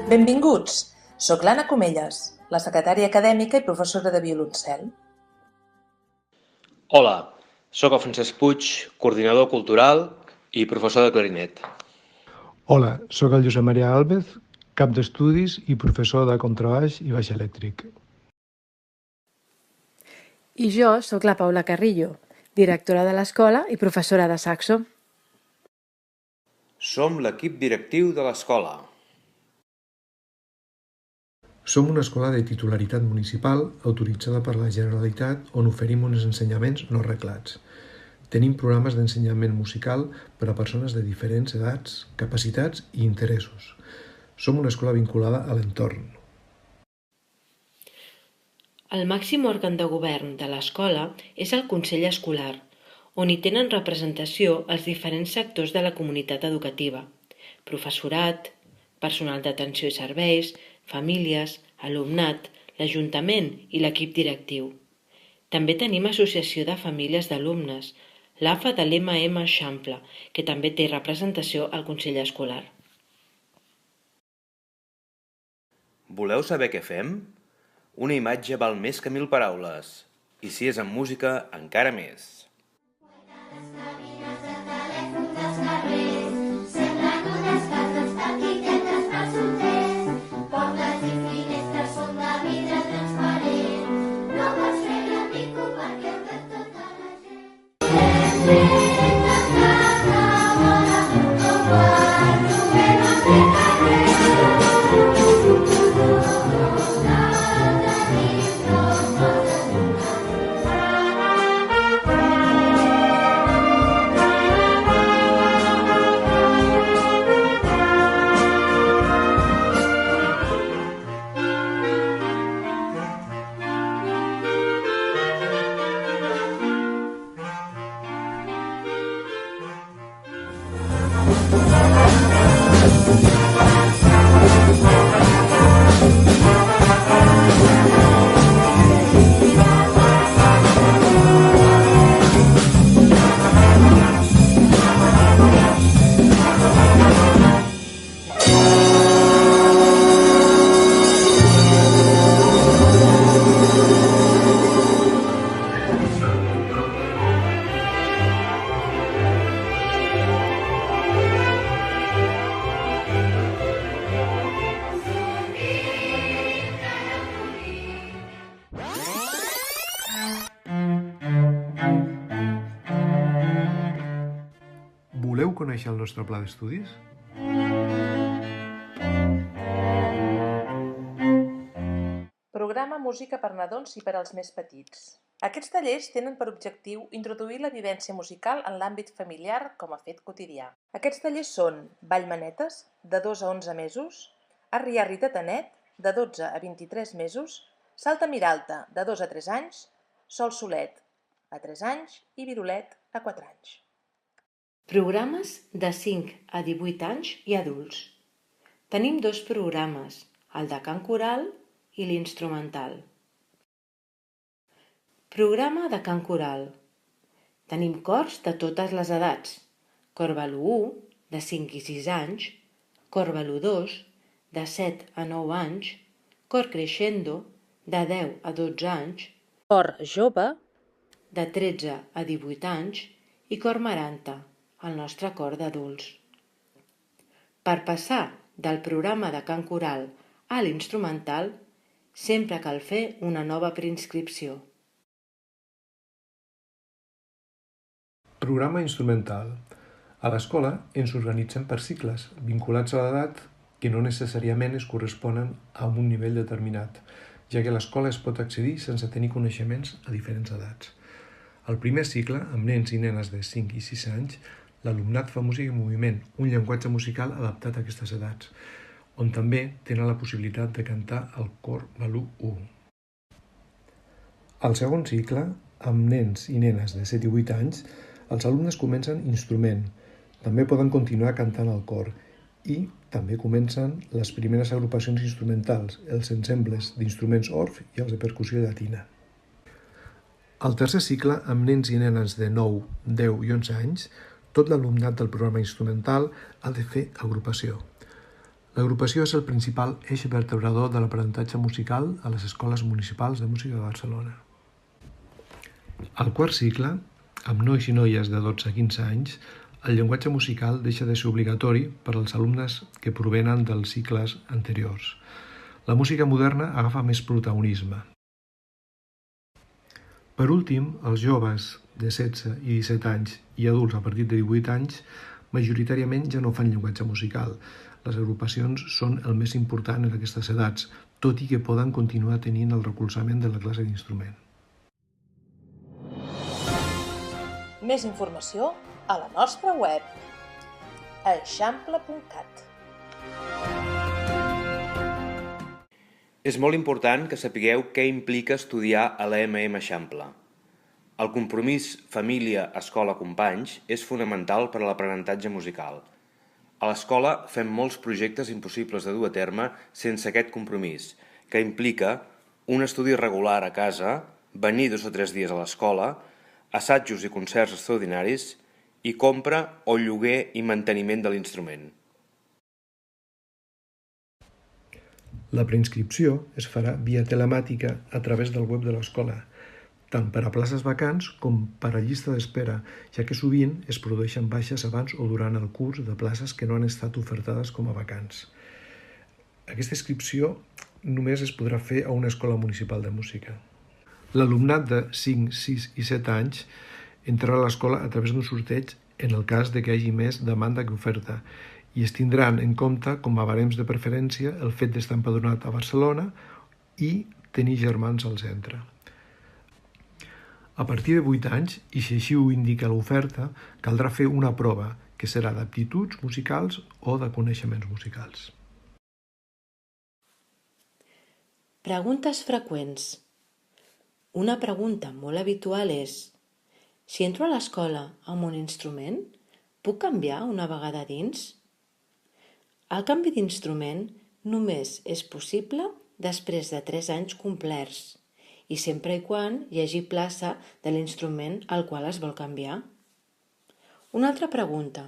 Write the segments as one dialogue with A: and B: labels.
A: Benvinguts! Soc l'Anna Comelles, la secretària acadèmica i professora de violoncel.
B: Hola, soc el Francesc Puig, coordinador cultural i professor de clarinet.
C: Hola, soc el Josep Maria Álvez, cap d'estudis i professor de contrabaix i baix elèctric.
D: I jo sóc la Paula Carrillo, directora de l'escola i professora de saxo.
E: Som l'equip directiu de l'escola.
C: Som una escola de titularitat municipal autoritzada per la Generalitat on oferim uns ensenyaments no reglats. Tenim programes d'ensenyament musical per a persones de diferents edats, capacitats i interessos. Som una escola vinculada a l'entorn.
F: El màxim òrgan de govern de l'escola és el Consell Escolar, on hi tenen representació els diferents sectors de la comunitat educativa: professorat, personal d'atenció i serveis, famílies, alumnat, l'Ajuntament i l'equip directiu. També tenim associació de famílies d'alumnes, l'AFA de l'MM Eixample, que també té representació al Consell Escolar.
E: Voleu saber què fem? Una imatge val més que 1000 paraules, i si és amb música, encara més.
C: Voleu conèixer el nostre pla d'estudis?
A: Programa Música per nadons i per als més petits. Aquests tallers tenen per objectiu introduir la vivència musical en l'àmbit familiar com a fet quotidià. Aquests tallers són ball manetes, de 2 a 11 mesos, arriarri tatanet, de 12 a 23 mesos, salta miralta, de 2 a 3 anys, sol solet, a 3 anys i virolet, a 4 anys.
F: Programes de 5 a 18 anys i adults. Tenim 2 programes, el de cant coral i l'instrumental. Programa de cant coral. Tenim cors de totes les edats: cor balú 1, de 5 i 6 anys, cor balú 2, de 7 a 9 anys, cor crescendo, de 10 a 12 anys,
D: Cor jove,
F: de 13 a 18 anys, i cor maranta, el nostre cor d'adults. Per passar del programa de cant coral a l'instrumental, sempre cal fer una nova preinscripció.
C: Programa instrumental. A l'escola ens organitzem per cicles, vinculats a l'edat que no necessàriament es corresponen a un nivell determinat, ja que a l'escola es pot accedir sense tenir coneixements a diferents edats. Al primer cicle, amb nens i nenes de 5 i 6 anys, l'alumnat fa música i moviment, un llenguatge musical adaptat a aquestes edats, on també tenen la possibilitat de cantar el cor balú 1. Al segon cicle, amb nens i nenes de 7 i 8 anys, els alumnes comencen instrument, també poden continuar cantant al cor i també comencen les primeres agrupacions instrumentals, els ensembles d'instruments orf i els de percussió llatina. Al tercer cicle, amb nens i nenes de 9, 10 i 11 anys, tot l'alumnat del programa instrumental ha de fer agrupació. L'agrupació és el principal eix vertebrador de l'aprenentatge musical a les escoles municipals de música de Barcelona. Al quart cicle, amb nois i noies de 12 a 15 anys, el llenguatge musical deixa de ser obligatori per als alumnes que provenen dels cicles anteriors. La música moderna agafa més protagonisme. Per últim, els joves de 16 i 17 anys i adults a partir de 18 anys majoritàriament ja no fan llenguatge musical. Les agrupacions són el més important en aquestes edats, tot i que poden continuar tenint el recolzament de la classe d'instrument.
A: Més informació a la nostra web eixample.cat.
E: És molt important que sapigueu què implica estudiar a l'EMM Eixample. El compromís família-escola-companys és fonamental per a l'aprenentatge musical. A l'escola fem molts projectes impossibles de dur a terme sense aquest compromís, que implica un estudi regular a casa, venir 2 o 3 dies a l'escola, assajos i concerts extraordinaris i compra o lloguer i manteniment de l'instrument.
C: La preinscripció es farà via telemàtica a través del web de l'escola, tant per a places vacants com per a llista d'espera, ja que sovint es produeixen baixes abans o durant el curs de places que no han estat ofertades com a vacants. Aquesta inscripció només es podrà fer a una escola municipal de música. L'alumnat de 5, 6 i 7 anys entrarà a l'escola a través d'un sorteig en el cas de que hi hagi més demanda que oferta, i es tindran en compte com a barems de preferència el fet d'estar empadronat a Barcelona i tenir germans al centre. A partir de 8 anys, i si així ho indica l'oferta, caldrà fer una prova, que serà d'aptituds musicals o de coneixements musicals.
F: Preguntes freqüents. Una pregunta molt habitual és: si entro a l'escola amb un instrument, puc canviar una vegada dins? El canvi d'instrument només és possible després de 3 anys complerts i sempre i quan hi hagi plaça de l'instrument al qual es vol canviar. Una altra pregunta.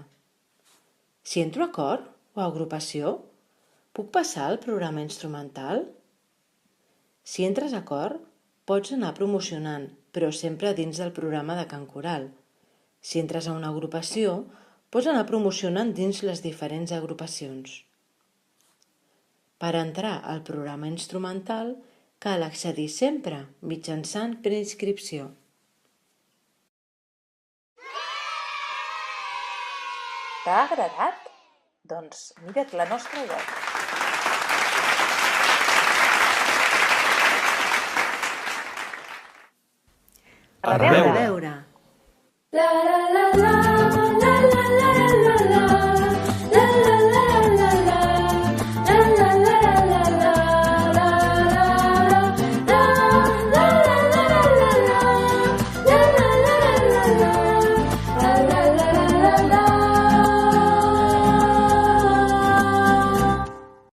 F: Si entro a cor o a agrupació, puc passar al programa instrumental? Si entres a cor, pots anar promocionant, però sempre dins del programa de cant coral. Si entres a una agrupació, pots anar promocionant dins les diferents agrupacions. Per entrar al programa instrumental, cal accedir sempre mitjançant preinscripció.
A: T'ha agradat? Doncs mira't la nostra web.
E: A reveure!
F: A veure!